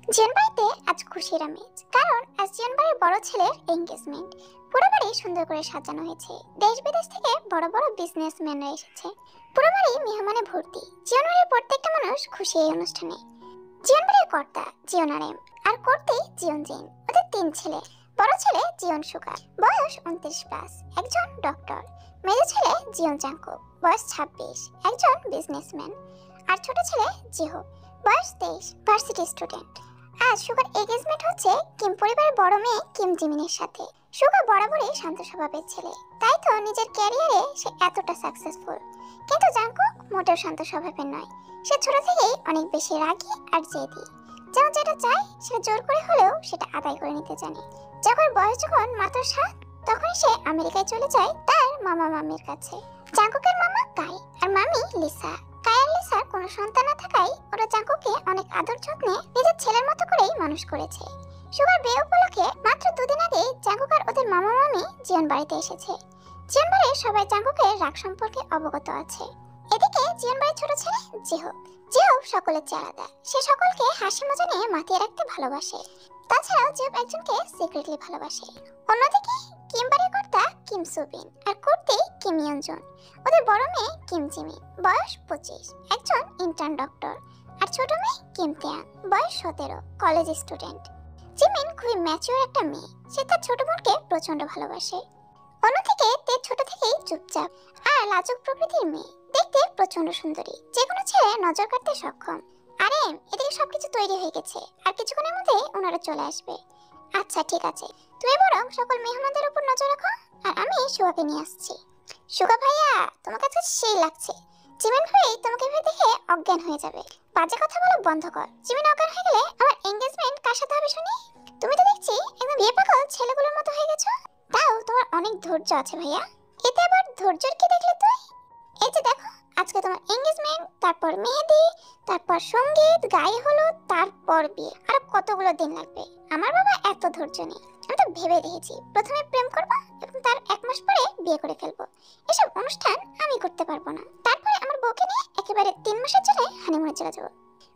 জিয়ন বাড়িতে আজ খুশির আমেজ, কারণ আজ জিয়ন বাড়ির বড় ছেলের এঙ্গেজমেন্ট। পুরো বাড়ি সুন্দর করে সাজানো হয়েছে। দেশ বিদেশ থেকে বড় বড় বিজনেসম্যানরা এসেছে। পুরো বাড়ি মেহমানে ভর্তি। জিয়ন বাড়ির প্রত্যেকটা মানুষ খুশি এই অনুষ্ঠানে। জিয়ন বাড়ির কর্তা জিয়ন আরএম, আর কর্ত্রী জিয়ন জেন। ওদের 3 ছেলে। বড় ছেলে জিয়ন সুকা, বয়স 29+, একজন ডক্টর। মেজো ছেলে জিয়ন জাংকুক, বয়স 26, একজন বিজনেসম্যান। আর ছোট ছেলে জিহো, বয়স 23, ভার্সিটি স্টুডেন্ট। আজ সুগার এঙ্গেজমেন্ট হচ্ছে কিম পরিবারের বড় মেয়ে কিম জিমিনের সাথে। সুগা বরাবরই শান্ত স্বভাবের ছেলে, তাই তো নিজের ক্যারিয়ারে সে এতটা সাকসেসফুল। কিন্তু জাংকুক মোটেও শান্ত স্বভাবের নয়। সে ছোট থেকেই অনেক বেশি রাগী আর জেদি। যেমন যেটা চায় সেটা জোর করে হলেও সেটা আদায় করে নিতে জানে। যখন বয়স যখন মাত্র 7, তখনই সে আমেরিকায় চলে যায় তার মামা মামির কাছে। জাংকুকের মামা কাই আর মামি লিসা। কাই আর লিসার কোনো সন্তান না থাকায় ওরা জাংকুককে অনেক আদর যত্নে নিজের ছেলের মতো করেই মানুষ করেছে। সুগার বিয়ে উপলক্ষে মাত্র 2 দিন আগে জাংকুক আর ওদের মামা মামি জিয়ন বাড়িতে এসেছে। জিয়ন বাড়ির সবাই জাংকুকের রাগ সম্পর্কে অবগত আছে। এদিকে জিয়ন বাড়ির ছোট ছেলে জিহো। জিহো সকলের চেয়ে আলাদা। সে সকলকে হাসি মজা নিয়ে মাতিয়ে রাখতে ভালোবাসে। তাছাড়াও জিহো একজনকে সিক্রেটলি ভালোবাসে। অন্যদিকে কিম বাড়ির কর্তা কিম সুবিন আর কর্ত্রী কিম ইয়নজুন। ওদের বড় মেয়ে কিম জিমি, বয়স 25, একজন ইন্টার্ন ডক্টর। আর ছোট মেয়ে কিম তিয়াং, বয়স 17, কলেজ স্টুডেন্ট। জিমিন খুবই ম্যাচিওর একটা মেয়ে। সে তার ছোট বোনকে প্রচন্ড ভালোবাসে। অন্যদিকে তে ছোট থেকেই চুপচাপ আর লাজুক প্রকৃতির মেয়ে। দেখতে প্রচন্ড সুন্দরী, যে কোনো ছেলে নজর কাটতে সক্ষম। আরে এদিকে সবকিছু তৈরি হয়ে গেছে, আর কিছুক্ষণের মধ্যে ওনারা চলে আসবে। আচ্ছা ঠিক আছে, তুমি বরং সকল মেহমানদের উপর নজর রাখো, আর আমি সুগাকে নিয়ে আসছি। সুগা ভাইয়া, তোমার কাছে সেই লাগছে। জিমিন ভাই তোমাকে ভেবে দেখে অজ্ঞান হয়ে যাবে। বাজে কথা বলা বন্ধ কর। জিমিন অজ্ঞান হয়ে গেলে আমার এঙ্গেজমেন্ট কার সাথে হবে শুনি? তুমি তো দেখছি একদম বিয়ে পাগল ছেলেগুলোর মতো হয়ে গেছো। তাও তোমার অনেক ধৈর্য আছে ভাইয়া। এতে আবার ধৈর্যের কি দেখলে তুই? এই যে দেখো, আজকে তোমার এঙ্গেজমেন্ট, তারপর মেহেদি, তারপর সঙ্গীত, গায়ে হলুদ, তারপর বিয়ে। আর কতগুলো দিন লাগবে। আমার বাবা এত ধৈর্য নেই। আমি তো ভেবে দেখেছি প্রথমে প্রেম করবো এবং তার 1 মাস পরে বিয়ে করে ফেলবো। এসব অনুষ্ঠান আমি করতে পারবো না। তারপরে আমার বউকে নিয়ে একেবারে 3 মাসের জন্য হানিমুনে চলে যাবো।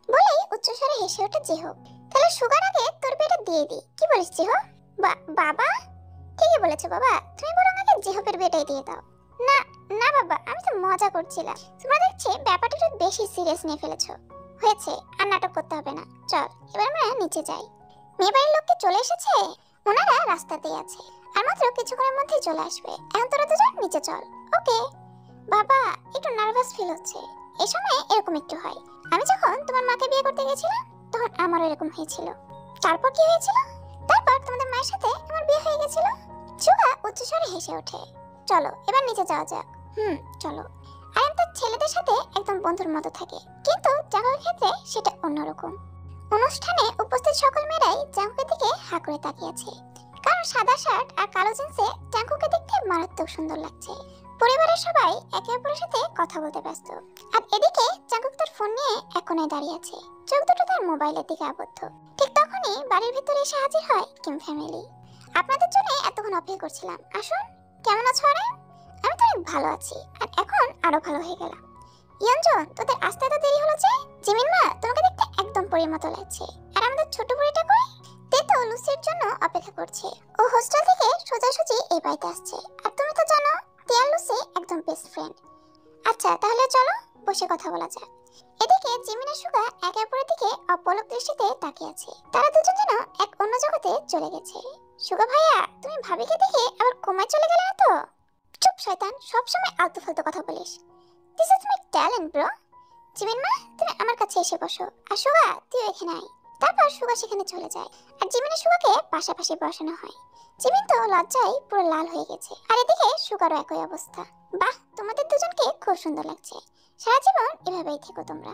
বলেই উচ্চস্বরে হেসে ওঠে জিহো। তাহলে সুগার আগে তোর বিয়েটা দিয়ে দিই, কি বলিস জিহো? বাবা ঠিকই বলেছো বাবা, তুমি বরং আগে জিহোপের বিয়েটাই দিয়ে দাও। না না বাবা, আমি তো মজা করছিলাম। তোমরা দেখছি ব্যাপারটা একটু বেশি সিরিয়াস নিয়ে ফেলেছো। হয়েছে, আর নাটক করতে হবে না। চল এবার আমরা নিচে যাই। মেয়ে বাড়ির লোককে চলে এসেছে, ওনারা রাস্তাতেই আছে, আর মাত্র কিছুক্ষণের মধ্যেই চলে আসবে। এখন তোরা দুজন নিচে চল। ওকে বাবা, একটু নার্ভাস ফিল হচ্ছে। এই সময় এরকম একটু হয়। আমি যখন তোমার মাকে বিয়ে করতে গেছিলাম তখন আমারও এরকম হয়েছিল। তারপর কি হয়েছিল? তারপর তোমাদের মায়ের সাথে আমার বিয়ে হয়ে গেছিল। সুগা উচ্চস্বরে হেসে ওঠে। চলো এবার নিচে যাওয়া যাক। চলো। আয়ান তার ছেলেদের সাথে একদম বন্ধুর মতো থাকে, কিন্তু জাঙ্কুকের ক্ষেত্রে সেটা অন্যরকম। অনুষ্ঠানে উপস্থিত সকল মেয়েরাই জাঙ্কুকের দিকে হা করে তাকিয়েছে, কারণ সাদা শার্ট আর কালো জিন্সে জাঙ্কুকে দেখতে মারাত্মক সুন্দর লাগছে। পরিবারের সবাই একে অপরের সাথে কথা বলতে ব্যস্ত। আর এদিকে জাঙ্কুক তার ফোন নিয়ে এক কোণায় দাঁড়িয়ে আছে, চোখ দুটো তার মোবাইলের দিকে আবদ্ধ। ঠিক তখনই বাড়ির ভিতরে এসে হাজির হয় কিম ফ্যামিলি। আপনাদের জন্য এতক্ষণ অপেক্ষা করছিলাম, আসুন। কেমন আছো আরে? আমি তো অনেক ভালো আছি, আর এখন আরো ভালো হয়ে গেলাম। ইয়নজন, তোদের আসতে এত দেরি হলো যে? জিমিন মা, তোমাকে দেখতে একদম পরীর মতো লাগছে। আর আমাদের ছোট বুড়িটা কই? তে তো লুসির জন্য অপেক্ষা করছে। ও হোস্টেল থেকে সোজাসুজি এই বাড়িতে আসছে। আর তুমি তো জানো তে আর লুসি একদম বেস্ট ফ্রেন্ড। আচ্ছা তাহলে চলো বসে কথা বলা যাক। এদিকে জিমিন আর সুগা একে অপরের দিকে অপলক দৃষ্টিতে তাকিয়ে আছে। তারা দুজন যেন এক অন্য জগতে চলে গেছে। সুগা ভাইয়া, তুমি ভাবিকে দেখে আবার কোমায় চলে গেলে না তো? চুপ শয়তান, সবসময় আলতু ফালতু কথা বলিস। This is my talent bro. Jimin মা, তুমি আমার কাছে এসে বসো, আর সুগা তুই এখানে আয়। তারপর সুগা সেখানে চলে যায়, আর জিমিন আর সুগাকে পাশাপাশি বসানো হয়। জিমিন তো লজ্জায় পুরো লাল হয়ে গেছে, আর এদিকে সুগারও একই অবস্থা। বাহ, তোমাদের দুজনকে খুব সুন্দর লাগছে। সারা জীবন এভাবেই থেকো তোমরা।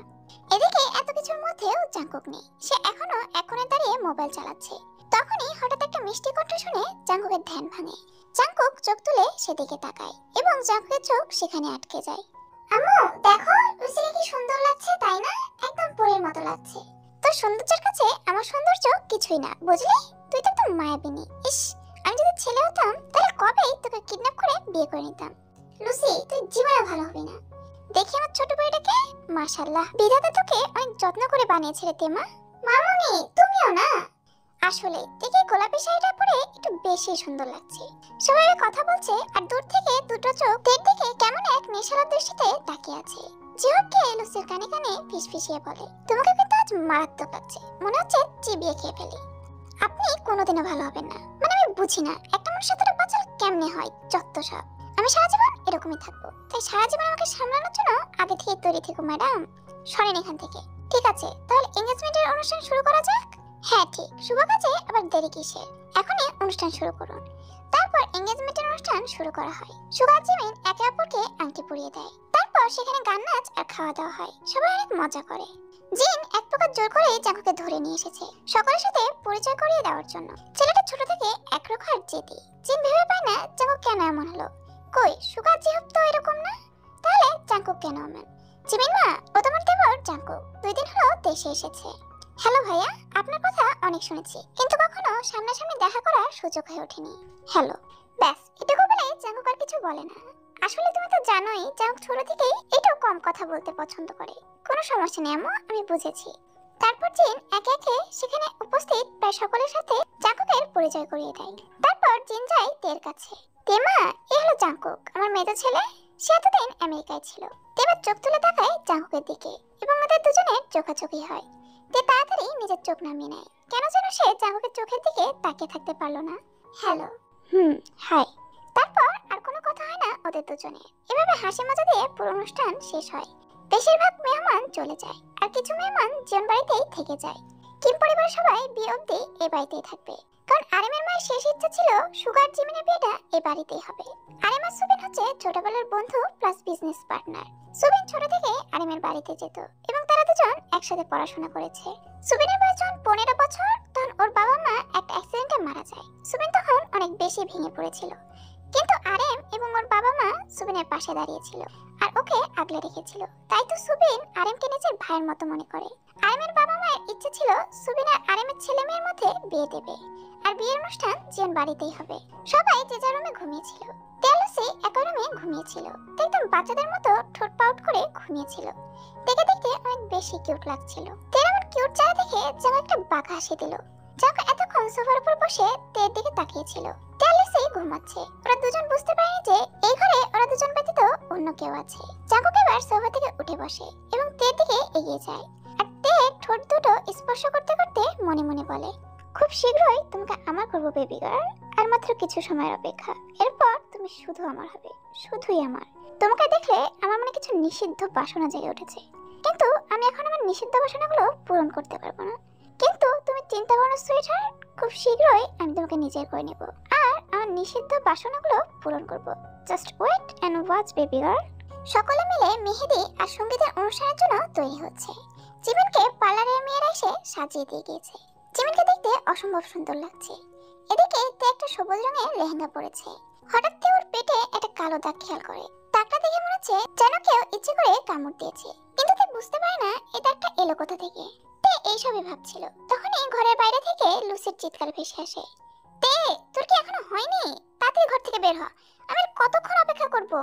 এদিকে এত কিছুর মধ্যেও জাঙ্কুক নেই। সে এখনো এক কোণে দাঁড়িয়ে মোবাইল চালাচ্ছে। তখনই হঠাৎ একটা মিষ্টি কণ্ঠ শুনে জাঙ্কুকের ধ্যান ভাঙে। জাঙ্কুক চোখ তুলে সেদিকে তাকায়, এবং জাঙ্কুকের চোখ সেখানে আটকে যায়। আম্মু দেখো, লুসিকে কি সুন্দর লাগছে, তাই না? একদম পরীর মতো লাগছে। তোর সৌন্দর্যের কাছে আমার সৌন্দর্য কিছুই না, বুঝলি? তুই তো একদম মায়াবিনী। ইস, আমি যদি ছেলে হতাম তাহলে কবেই তোকে কিডন্যাপ করে বিয়ে করে নিতাম। লুসি, তুই জীবনে ভালো হবি না। দেখি আমার ছোট বউটাকে। মাশাআল্লাহ, বিধাতা তোকে অনেক যত্ন করে বানিয়েছে রে তেমা। মামুনি তুমিও আসলে দেখে গোলাপি শাড়িটা পরে একটু বেশি সুন্দর লাগছে। সবাই কথা বলছে আর দূর থেকে দুটো চোখ তের দিকে কেমন এক নেশার দৃষ্টিতে তাকিয়ে আছে। জিহবকে লুসির কানে কানে ফিসফিসিয়ে বলে, তোমাকে কিন্তু আজ মারাত্মক লাগছে, মনে হচ্ছে চিবিয়ে খেয়ে ফেলি। আপনি কোনোদিনও ভালো হবেন না, মানে আমি বুঝি না একটা মানুষের সাথে বাঁচা কেমনে হয়, যত সব। আমি সারা জীবন এরকমই থাকবো, তাই সারা জীবন আমাকে সামলানোর জন্য আগে থেকে তৈরি থেকো ম্যাডাম। সরেন এখান থেকে। ঠিক আছে, তাহলে এনগেজমেন্টের অনুষ্ঠান শুরু করা যাক। হ্যাঁ ঠিক, শুভ কাজে আবার দেরি কিসের, এখনই অনুষ্ঠান শুরু করুন। তারপর এনগেজমেন্টের অনুষ্ঠান শুরু করা হয়। সুগা জিমিন একে অপরকে আংটি পরিয়ে দেয়। তারপর সেখানে গান নাচ আর খাওয়া দাওয়া হয়, সবাই অনেক মজা করে। জিন এক প্রকার জোর করে জাঙ্কুকে ধরে নিয়ে এসেছে সকলের সাথে পরিচয় করিয়ে দেওয়ার জন্য। ছেলেটা ছোট থেকে একরকম জেদি। জিন ভেবে পায় না জাঙ্কুক কেন এমন হলো। কই, সুগা জিহব তো এরকম না, তাহলে জাঙ্কুক কেন এমন? জিমিন মা, ও তোমার দেবর জাঙ্কুক 2 দিন হলো দেশে এসেছে। হ্যালো ভাইয়া, আপনার কথা অনেক শুনেছি, কিন্তু কখনো সামনাসামনি দেখা করার সুযোগ হয়ে ওঠেনি। হ্যালো, ব্যাস এটুকু বলে জাঙ্কুক আর কিছু বলে না। আসলে তুমি তো জানোই জাঙ্কুক ছোট থেকেই একটু কম কথা বলতে পছন্দ করে। কোনো সমস্যা নেই আম্মু, আমি বুঝেছি। তারপর জিন একে একে সেখানে উপস্থিত প্রায় সকলের সাথে জাঙ্কুকের পরিচয় করিয়ে দেয়। তারপর জিন যায় তের কাছে। তে মা, এ হলো জাঙ্কুক, আমার মেজো ছেলে। সে এতদিন আমেরিকায় ছিল। তেবার চোখ তুলে তাকায় জাঙ্কুকের দিকে এবং ওদের দুজনের চোখাচোখি হয়। তে তাড়াতাড়ি নিজের চোখ নামিয়ে নেয়। কেন যেন সে জাঙ্কুকের চোখের দিকে তাকিয়ে থাকতে পারলো না। হ্যালো। হাই। তারপর আর কোনো কথা হয় না ওদের দুজনের। এভাবে হাসি মজা দিয়ে পুরো অনুষ্ঠান শেষ হয়। বেশিরভাগ মেহমান চলে যায় আর কিছু মেহমান জীবন বাড়িতেই থেকে যায়। কিম পরিবারের সবাই বিয়ে অবধি এই বাড়িতেই থাকবে, কারণ আরিমের মায়ের শেষ ইচ্ছা ছিল সুগার জিমিনের বিয়েটা এই বাড়িতেই হবে। আরিম আর সুবিন হচ্ছে ছোটবেলার বন্ধু প্লাস বিজনেস পার্টনার। সুবিন ছোট থেকে আরিমের বাড়িতে যেত এবং তারা দুজন একসাথে পড়াশোনা করেছে। সুবিনের বয়স যখন 15 বছর, তখন ওর বাবা মা একটা অ্যাক্সিডেন্টে মারা যায়। সুবিন তখন অনেক বেশি ভেঙে পড়েছিল, কিন্তু আরিম এবং ওর বাবা মা সুবিনের পাশে দাঁড়িয়েছিল আর ওকে আগলে রেখেছিল। তাই তো সুবিন আরিমকে নিজের ভাইয়ের মতো মনে করে। আরিমের বাবা মায়ের ইচ্ছে ছিল সুবিন আর আরিমের ছেলে মেয়ের মধ্যে বিয়ে দেবে, আর বিয়ের অনুষ্ঠান জীবন বাড়িতেই হবে। সবাই যে যার রুমে ঘুমিয়েছিল। তেলুসি একই রুমে ঘুমিয়েছিল, একদম বাচ্চাদের মতো ঠোঁট পাউট করে ঘুমিয়েছিল। দেখে দেখতে অনেক বেশি কিউট লাগছিল। তের এমন কিউট চেহারা দেখে যেন একটা বাঘা হাসি দিল। জাঙ্কুক এতক্ষণ সোফার উপর বসে তের দিকে তাকিয়েছিল। তেলুসি ঘুমাচ্ছে। ওরা দুজন বুঝতে পারেনি যে এই ঘরে ওরা দুজন ব্যতীত অন্য কেউ আছে। জাঙ্কুক এবার সোফা থেকে উঠে বসে এবং তের দিকে এগিয়ে যায় আর তের ঠোঁট দুটো স্পর্শ করতে করতে মনে মনে বলে, খুব শীঘ্রই তোমাকে আমার করবো বেবি গার্ল, আর মাত্র কিছু সময়ের অপেক্ষা। এরপর তুমি শুধু আমার হবে, শুধুই আমার। তোমাকে দেখলে আমার মনে কিছু নিষিদ্ধ বাসনা জেগে উঠেছে, কিন্তু আমি এখন আমার নিষিদ্ধ বাসনাগুলো পূরণ করতে পারবো না। কিন্তু তুমি চিন্তা করো না সুইটহার্ট, খুব শীঘ্রই আমি তোমাকে নিজের করে নেব আর আমার নিষিদ্ধ বাসনাগুলো পূরণ করব। Just wait and watch baby girl. সকলে মিলে মেহেদি আর সঙ্গীতের অনুষ্ঠানের জন্য তৈরি হচ্ছে। জিমিনকে পার্লারের মেয়েরা এসে সাজিয়ে দিয়ে গিয়েছে। জিমিনকে দেখতে অসম্ভব সুন্দর লাগছে। এদিকে তে একটা সবুজ রঙের লেহেঙ্গা পরেছে। হঠাৎ তে ওর পেটে একটা কালো দাগ খেয়াল করে। দাগটা দেখে মনে হচ্ছে যেন কেউ ইচ্ছে করে কামড় দিয়েছে, কিন্তু তে বুঝতে পারে না এটা একটা এলো কোথা থেকে। তে এইসবই ভাবছিল, তখনই ঘরের বাইরে থেকে লুসির চিৎকার ভেসে আসে। তে, তোর কি এখনো হয়নি? তাড়াতাড়ি ঘর থেকে বের হ, আমি আর কতক্ষণ অপেক্ষা করব?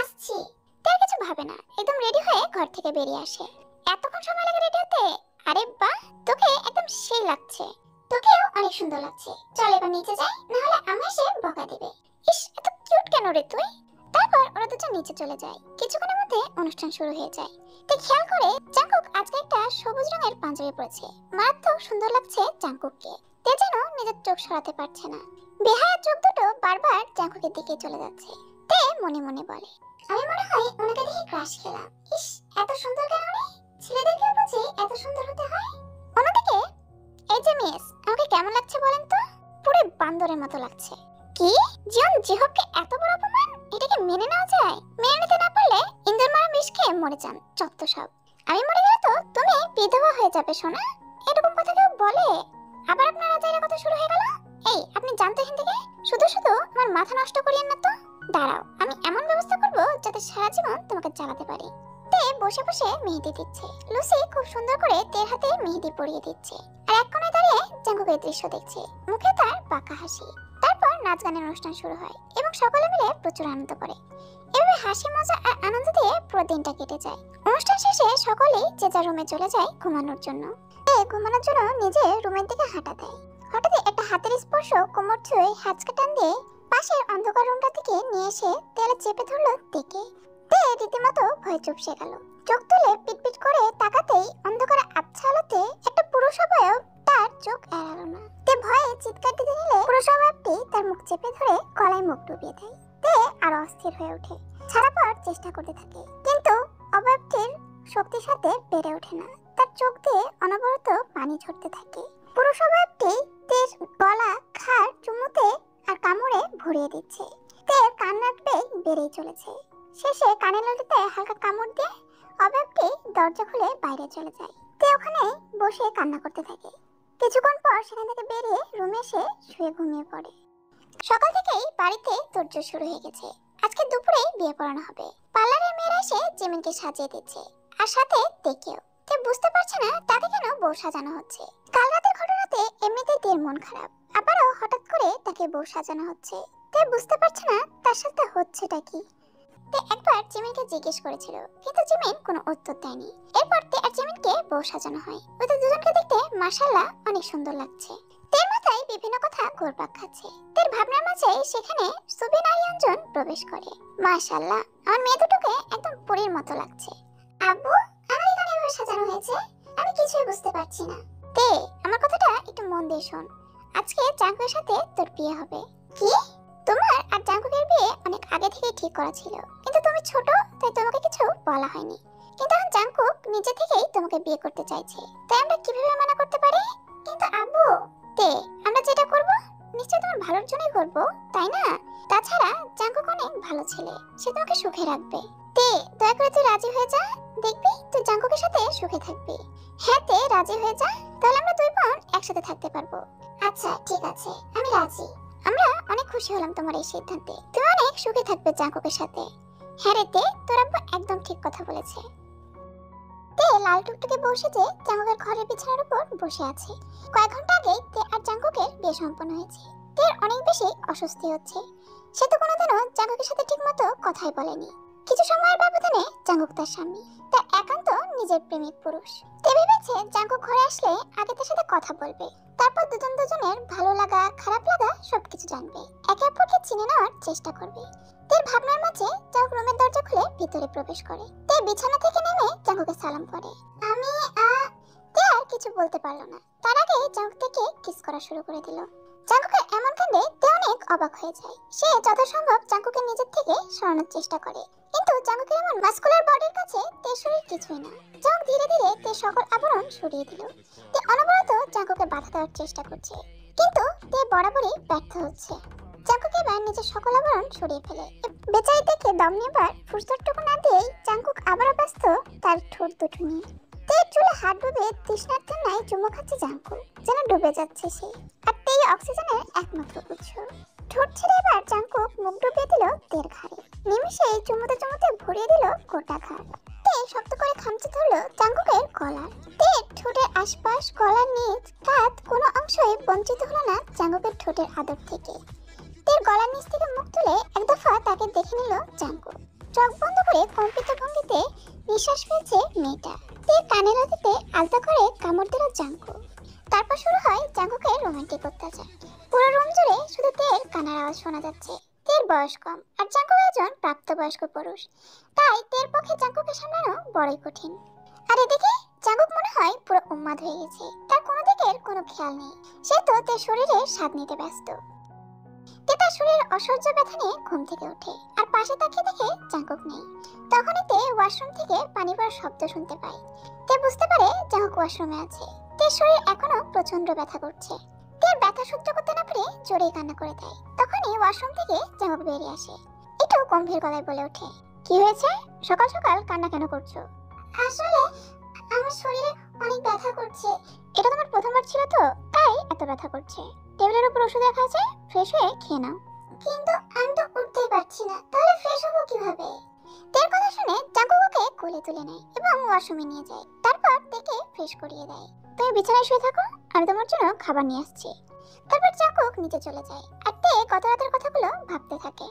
আসছি। তে আর কিছু ভাবে না, একদম রেডি হয়ে ঘর থেকে বেরিয়ে আসে। এতক্ষণ সময় লাগে রেডি হতে? আরে বাহ, তোকে একদম সেই লাগছে। তোকেও অনেক সুন্দর লাগছে। চল এবার নিচে যাই, না হলে আমি এসে বকা দিবে। ইস, এত কিউট কেন রে তুই? তারপর ওরা দুজন নিচে চলে যায়। কিছুক্ষণের মধ্যে অনুষ্ঠান শুরু হয়ে যায়। তে খেয়াল করে জাঙ্কুক আজকে একটা সবুজ রঙের পাঞ্জাবি পরেছে। মারাত্মক সুন্দর লাগছে জাঙ্কুককে। তে যেন নিজের চোখ সরাতে পারছে না। বেহায়া চোখ দুটো বারবার জাঙ্কুকের দিকে চলে যাচ্ছে। তে মনে মনে বলে, আমি মনে হয় ওনাকে দেখে ক্রাশ খেলাম। ইস, এত সুন্দর কেন রে? ছেলেদেরকেও বুঝি এত সুন্দর হতে হয়? অন্যদিকে, এই যে মিস, আমাকে কেমন লাগছে বলেন তো? পুরো বান্দরের মতো লাগছে। কি? জিয়ন জিহবকে এত বড় অপমান? এটাকে মেনে নেওয়া যায়? মেনে নিতে না পারলে ইন্দুর মারা বিষ খেয়ে মরে যান, চত্ব সব। আমি মরে গেলে তো তুমি বিধবা হয়ে যাবে সোনা। এরকম কথা কেউ বলে? আবার আপনার রাজাইয়ের কথা শুরু হয়ে গেল। এই, আপনি জানতো এখান থেকে? শুধু শুধু আমার মাথা নষ্ট করিয়েন না তো। দাঁড়াও, আমি এমন ব্যবস্থা করব যাতে সারা জীবন তোমাকে চালাতে পারি। তে বসে বসে মেহেদি দিচ্ছে। লুসি খুব সুন্দর করে তের হাতে মেহেদি পরিয়ে দিচ্ছে আর এক কোণে দাঁড়িয়ে জাঙ্কুকের দৃশ্য দেখছে। মুখে তার বাঁকা হাসি। তারপর নাচ গানের অনুষ্ঠান শুরু হয় এবং সকলে মিলে প্রচুর আনন্দ করে। এভাবে হাসি মজা আর আনন্দ দিয়ে পুরো দিনটা কেটে যায়। অনুষ্ঠান শেষে সকলেই যে যার রুমে চলে যায় ঘুমানোর জন্য। তে ঘুমানোর জন্য নিজে রুমের দিকে হাঁটা দেয়। হঠাৎ হাতের স্পর্শ কোমর ছুঁয়ে হ্যাচকা টান দিয়ে পাশের অন্ধকার রুমটা থেকে নিয়ে এসে দেয়ালে চেপে ধরলো তেকে। তে রীতিমতো ভয়ে চুপসে গেল। চোখ তুলে পিটপিট করে তাকাতেই অন্ধকারে আবছা আলোতে একটা পুরুষ অবয়ব তার চোখ এড়ালো না। তে ভয়ে চিৎকার দিতে নিলে পুরুষ অবয়বটি তার মুখ চেপে ধরে গলায় মুখ ডুবিয়ে দেয়। তে আরো অস্থির হয়ে ওঠে, ছাড়া পাওয়ার চেষ্টা করতে থাকে, কিন্তু অবয়বটির শক্তির সাথে পেরে ওঠে না। তার চোখ দিয়ে অনবরত পানি ঝরতে থাকে। পুরুষ অবয়বটি তের গলা, ঘাড় চুমুতে আর কামড়ে ভরিয়ে দিচ্ছে। তের কান্নার বেগ বেড়েই চলেছে। শেষে কানের লতিতে হালকা কামড় দিয়ে অবয়বটি দরজা খুলে বাইরে চলে যায়। তে ওখানে বসে কান্না করতে থাকে। কিছুক্ষণ পর সেখান থেকে বেরিয়ে রুমে এসে শুয়ে ঘুমিয়ে পড়ে। সকাল থেকেই বাড়িতে তোড়জোড় শুরু হয়ে গেছে। আজকে দুপুরে বিয়ে পড়ানো হবে। পার্লারের মেয়েরা এসে জিমিনকে সাজিয়ে দিচ্ছে, আর সাথে তেকেও। তে বুঝতে পারছে না তাকে কেন বউ সাজানো হচ্ছে। কাল রাতের ঘটনাতে এমনিতেই তের মন খারাপ, আবারও হঠাৎ করে তাকে বউ সাজানো হচ্ছে। তে বুঝতে পারছে না তার সাথে হচ্ছেটা কি। তে একবার জিমিনকে জিজ্ঞেস করেছিল, কিন্তু জিমিন কোনো উত্তর দেয়নি। এরপর তে আর জিমিনকে বউ সাজানো হয়। ওদের দুজনকে দেখতে মাশাআল্লাহ অনেক সুন্দর লাগছে। তের মাথায় বিভিন্ন কথা ঘুরপাক খাচ্ছে। তের ভাবনার মাঝে সেখানে সুবিন আরিয়াঞ্জন প্রবেশ করে। মাশাআল্লাহ, আমার মেয়ে দুটোকে একদম পরীর মতো লাগছে। আব্বু, আমার এখানে এভাবে সাজানো হয়েছে, আমি কিছুই বুঝতে পারছি না। তে, আমার কথাটা একটু মন দিয়ে শোন। আজকে জাঙ্কুকের সাথে তোর বিয়ে হবে। কি? তোমার আর জাঙ্কুকের বিয়ে অনেক আগে থেকে ঠিক করা ছিল, কিন্তু তুমি ছোট তাই তোমাকে কিছু বলা হয়নি। কিন্তু এখন জাঙ্কুক নিজে থেকেই তোমাকে বিয়ে করতে চাইছে, তাই আমরা কিভাবে মানা করতে পারি? কিন্তু আব্বু, তে, আমরা যেটা করব নিশ্চয় তোমার ভালোর জন্যই করব, তাই না? তাছাড়া জাঙ্কুক অনেক ভালো ছেলে, সে তোমাকে সুখে রাখবে। তে, দয়া করে তুই রাজি হয়ে যা, দেখবি তুই জাঙ্কুকের সাথে সুখে থাকবি। হ্যাঁ তে, রাজি হয়ে যা, তাহলে আমরা দুই বোন একসাথে থাকতে পারবো। আচ্ছা ঠিক আছে, আমি রাজি। আমরা অনেক খুশি হলাম তোমার এই সিদ্ধান্তে। তুমি অনেক সুখে থাকবে জাঙ্কুকের সাথে। হ্যাঁ রে তে, তোর আব্বু একদম ঠিক কথা বলেছে। তে লাল টুকটুকে বসে যে জাঙ্কুকের ঘরের বিছানার উপর বসে আছে। কয়েক ঘন্টা আগে তে আর জাঙ্কুকের বিয়ে সম্পন্ন হয়েছে। তের অনেক বেশি অস্বস্তি হচ্ছে। সে তো কোনোদিনও জাঙ্কুকের সাথে ঠিকমতো কথাই বলেনি। কিছু সময়ের ব্যবধানে জাঙ্কুক তার স্বামী, তার একান্ত নিজের প্রেমিক পুরুষ। তে ভেবেছে জাঙ্কুক ঘরে আসলে আগে তার সাথে কথা বলবে, তারপর দুজন দুজনের ভালো লাগা খারাপ লাগা সবকিছু জানবে, একে অপরকে চিনে নেওয়ার চেষ্টা করবে। তের ভাবনার মাঝে জাঙ্কুক রুমের দরজা খুলে ভিতরে প্রবেশ করে। তে বিছানা থেকে নেমে জাঙ্কুকে সালাম করে। আমি তে আর কিছু বলতে পারলো না, তার আগে জাঙ্কুক থেকে কিস করা শুরু করে দিল। জাঙ্কুকের এমন কাণ্ডে তে অনেক অবাক হয়ে যায়। সে যথাসম্ভব জাঙ্কুকের নিজের থেকে সরানোর চেষ্টা করে, কিন্তু জাঙ্কুকের এমন মাস্কুলার বডির কাছে তের শরীর কিছুই না। জাঙ্কুক ধীরে ধীরে তের সকল আবরণ সরিয়ে দিল। তে অনবরত জাঙ্কুকে বাধা দেওয়ার চেষ্টা করছে, কিন্তু তে বরাবরই ব্যর্থ হচ্ছে। জাঙ্কুক এবার নিজের সকল আবরণ সরিয়ে ফেলে। বেচারি দেখে দম নেবার ফুসফুসটুকু না দিয়েই জাঙ্কুক আবারও ব্যস্ত তার ঠোঁট দুটো নিয়ে। তের চুলে হাত ডুবে তৃষ্ণার্তের ন্যায় চুমু খাচ্ছে জাঙ্কুক, যেন ডুবে যাচ্ছে সে। আর তেই অক্সিজেনের একমাত্র উৎস। ঠোঁট ছেড়ে এবার জাঙ্কুক মুখ ডুবিয়ে দিল তের ঘাড়ে। নিমিষেই চুমুতে চুমুতে ভরিয়ে দিল গোটা ঘাড়। তে শক্ত করে খামচে ধরল জাঙ্কুকের গলার। তের ঠোঁটের আশপাশ, গলার নিচ, কাঁধ কোনো অংশই বঞ্চিত হলো না জাঙ্কুকের ঠোঁটের আদর থেকে। তের গলার নিচ থেকে মুখ তুলে এক দফা তাকে দেখে নিল জাঙ্কুক। চোখ বন্ধ করে কম্পিত ভঙ্গিতে নিঃশ্বাস ফেলছে মেয়েটা। তের কানের লতিতে আলতো করে কামড় দিল জাঙ্কুক। তারপর শুরু হয় জাঙ্কুকের রোমান্টিক অত্যাচার। পুরো রুম জুড়ে শুধু তের কান্নার আওয়াজ শোনা যাচ্ছে। তের বয়স কম, আর জাঙ্কুক একজন প্রাপ্তবয়স্ক পুরুষ, তাই তের পক্ষে জাঙ্কুকে সামলানো বড়ই কঠিন। আর এদিকে জাঙ্কুক মনে হয় পুরো উন্মাদ হয়ে গেছে, তার কোনো দিকের কোনো খেয়াল নেই। সে তো তের শরীরের স্বাদ নিতে ব্যস্ত। তে তার শরীরের অসহ্য ব্যথা নিয়ে ঘুম থেকে ওঠে, আর পাশে তাকিয়ে দেখে জাঙ্কুক নেই। তখনই তে ওয়াশরুম থেকে পানি পড়ার শব্দ শুনতে পায়। তে বুঝতে পারে জাঙ্কুক ওয়াশরুমে আছে। তের শরীর এখনো প্রচন্ড ব্যথা করছে। তের ব্যথা সহ্য করতে না পেরে জোরে কান্না করে দেয়। তখনই ওয়াশরুম থেকে জাঙ্কুক বেরিয়ে আসে। একটু গম্ভীর গলায় বলে ওঠে, কি হয়েছে? সকাল সকাল কান্না কেন করছো? আসলে আমার শরীরে অনেক ব্যথা করছে। এটা তোমার প্রথমবার ছিল তো, তাই এত ব্যথা করছে। টেবিলের উপর ওষুধ রাখা আছে, ফ্রেশ হয়ে খেয়ে নাও। কিন্তু আমি তো উঠতেই পারছি না, তাহলে ফ্রেশ হবো কিভাবে? তের কথা শুনে জাঙ্কুক ওকে কোলে তুলে নেয় এবং ওয়াশরুমে নিয়ে যায়। তারপর তেকে ফ্রেশ করিয়ে দেয়। তুমি বিছানায় শুয়ে থাকো, আমি তোমার জন্য খাবার নিয়ে আসছি। তারপর জাঙ্কুক নিচে চলে যায়, আর তে গত রাতের কথাগুলো ভাবতে থাকে।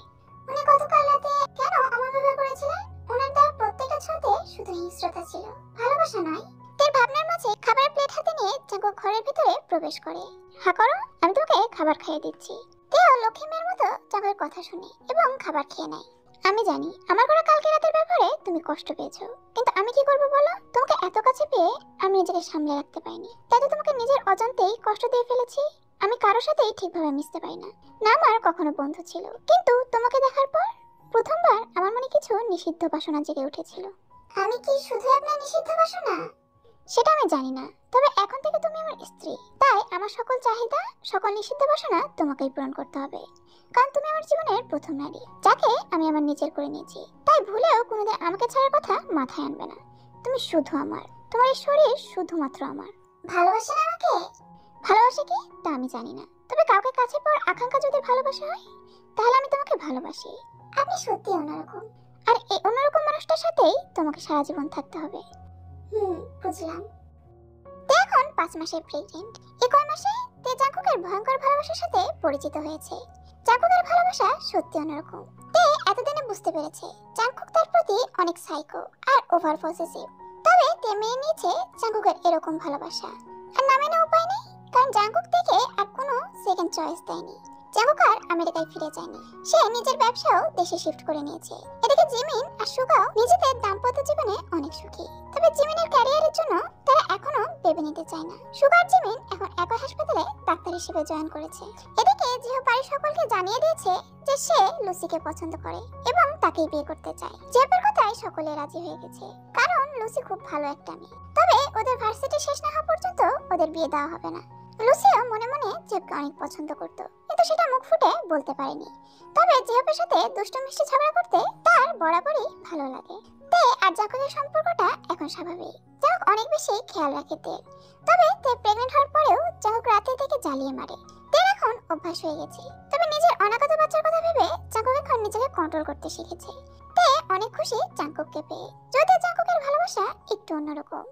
উনি গতকাল রাতে কেন আমার ব্যবহার করেছিলেন? ওনার দেওয়া প্রত্যেকটা ছোঁয়াতে শুধু হিংস্রতা ছিল, ভালোবাসা নয়। তের ভাবনার মাঝে খাবারের প্লেট হাতে নিয়ে জাঙ্কুক ঘরের ভিতরে প্রবেশ করে। হা করো, আমি তোমাকে খাবার খাইয়ে দিচ্ছি। তেও লক্ষ্মী মেয়ের মতো জাঙ্কুকের কথা শুনে এবং খাবার খেয়ে নেয়। আমি জানি আমার করা কালকে রাতের ব্যাপারে তুমি কষ্ট পেয়েছো, কিন্তু আমি কি করবো বলো? তোমাকে এত কাছে পেয়ে আমি নিজেকে সামলে রাখতে পারিনি, তাই তো তোমাকে নিজের অজান্তেই কষ্ট দিয়ে ফেলেছি। আমি কারোর সাথেই ঠিকভাবে মিশতে পারি না, না আমার কখনো বন্ধু ছিল, কিন্তু তোমাকে দেখার পর প্রথমবার আমার মনে কিছু নিষিদ্ধ বাসনা জেগে উঠেছিল। আমি কি শুধু আপনার নিষিদ্ধ বাসনা? সেটা আমি জানি না, তবে এখন থেকে তুমি আমার স্ত্রী, তাই আমার সকল চাহিদা, সকল নিষিদ্ধ বাসনা তোমাকেই পূরণ করতে হবে। কারণ তুমি আমার জীবনের প্রথম নারী, যাকে আমি আমার নিজের করে নিয়েছি। তাই ভুলেও কোনোদিন আমাকে ছাড়ার কথা মাথায় আনবে না। তুমি শুধু আমার, তোমার এই শরীর শুধুমাত্র আমার। ভালোবাসেন আমাকে? ভালোবাসে কি তা আমি জানি না, তবে কাউকে কাছে পাওয়ার আকাঙ্ক্ষা যদি ভালোবাসা হয়, তাহলে আমি তোমাকে ভালোবাসি। আপনি সত্যি অন্যরকম, আর এই অন্যরকম মানুষটার সাথেই তোমাকে সারা জীবন থাকতে হবে। বুঝলাম। তে এখন 5 মাসের প্রেগন্যান্ট। এই কয় মাসে তে জাঙ্কুকের ভয়ঙ্কর ভালোবাসার সাথে পরিচিত হয়েছে। জাঙ্কুকের ভালোবাসা সত্যি অন্যরকম। তে এতদিনে বুঝতে পেরেছে জাঙ্কুক তার প্রতি অনেক সাইকো আর ওভার পসেসিভ। তবে তে মেনে নিয়েছে জাঙ্কুকের এরকম ভালোবাসা, আর না মেনে উপায় নেই, কারণ জাঙ্কুক থেকে আর কোনো সেকেন্ড চয়েস দেয়নি। জাঙ্কুক আর আমেরিকায় ফিরে যায়নি, সে নিজের ব্যবসাও দেশে শিফট করে নিয়েছে। এদিকে জিমিন আর সুগাও নিজেদের দাম্পত্য জীবনে অনেক সুখী, তবে জিমিনের ক্যারিয়ারের জন্য তারা এখনো ভেবে নিতে চায় না। সুগার জিমিন এখন একই হাসপাতালে ডাক্তার হিসেবে জয়েন করেছে। এদিকে জিহো বাড়ির সকলকে জানিয়ে দিয়েছে যে সে লুসিকে পছন্দ করে এবং তাকেই বিয়ে করতে চায়। জেপের কথায় সকলে রাজি হয়ে গেছে, কারণ লুসি খুব ভালো একটা মেয়ে। তবে ওদের ভার্সিটি শেষ না হওয়া পর্যন্ত ওদের বিয়ে দেওয়া হবে না। লুসিও মনে মনে জেপকে অনেক পছন্দ করত, কিন্তু সেটা মুখ ফুটে বলতে পারেনি। তবে জেপের সাথে দুষ্ট মিষ্টি ঝগড়া করতে তার বরাবরই ভালো লাগে। তে আর জাঙ্কুকের সম্পর্কটা এখন স্বাভাবিক। জাঙ্কুক অনেক বেশি খেয়াল রাখে তের। তবে তে প্রেগন্যান্ট হওয়ার পরেও জাঙ্কুক রাতে থেকে জ্বালিয়ে মারে। তের এখন অভ্যাস হয়ে গেছে, তবে নিজের অনাগত বাচ্চার কথা ভেবে জাঙ্কুক এখন নিজেকে কন্ট্রোল করতে শিখেছে। তে অনেক খুশি জাঙ্কুককে পেয়ে, যদিও জাঙ্কুকের ভালোবাসা একটু অন্যরকম,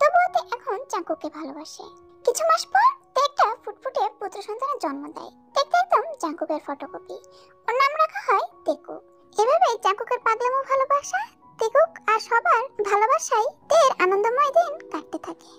তবুও তে এখন জাঙ্কুককে ভালোবাসে। কিছু মাস পর তে একটা ফুটফুটে পুত্র সন্তানের জন্ম দেয়, দেখতে একদম জাঙ্কুকের ফটোকপি। ওর নাম রাখা হয় তেকুক। এভাবে জাঙ্কুকের পাগলামো ভালোবাসা, তেকুক আর সবার ভালোবাসায় তের আনন্দময় দিন কাটতে থাকে।